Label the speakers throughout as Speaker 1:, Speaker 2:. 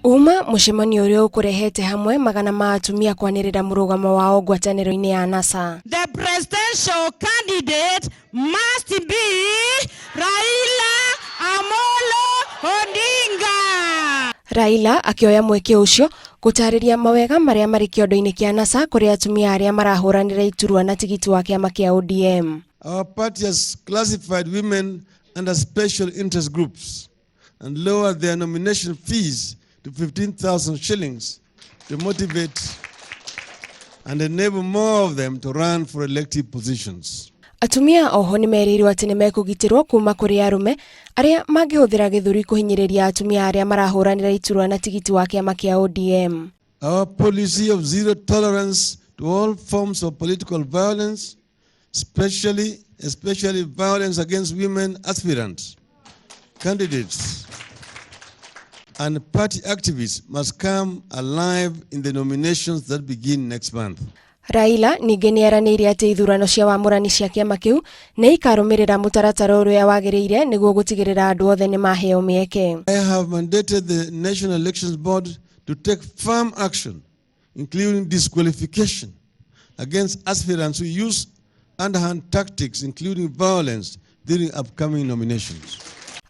Speaker 1: Uma mucemanio uria ukurehete hamwe magana ma atumia kwanirira murugamo wao ngwataniro-ini ya NASA.
Speaker 2: The presidential candidate must be Raila Odinga.
Speaker 1: Raila akioya mweke ucio gutariria mawega maria mari kiondo-ini kia NASA kuri atumia aria marahuranira iturwa na tigiti wa kiama kia ODM.
Speaker 3: Our party has classified women under special interest groups and lowered their nomination fees to 15,000 shillings to motivate and enable more of them to run for elective positions.
Speaker 1: Atumia oho ni merirwo ati nimekugitirwo kuma kuri arume aria mangihuthira githuri kuhinyiriria atumia aria marahuranira iturwa na tigiti wa kiama kia ODM.
Speaker 3: Our policy of zero tolerance to all forms of political violence, especially violence against women aspirants, candidates, and party activists must come alive in the nominations that begin next month.
Speaker 1: Raila ninge niaraniire ati ithurano cia wamurani cia kiama kiu ni ikarumirira mutaratara uria wagiriire niguo gutigirira andu othe ni maheo mieke.
Speaker 3: I have mandated the National Elections Board to take firm action, including disqualification against aspirants who use underhand tactics, including violence, during upcoming nominations.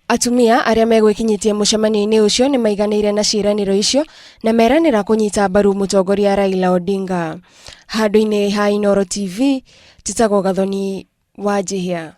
Speaker 1: Atumia aria megwikinyitie mucemanio-ini ucio ni maiganire na ciraniro icio na meranira kunyita mbaru mutongoria Raila Odinga. Handu-ini ha Inooro TV, Titago Gathoni wa Jihia.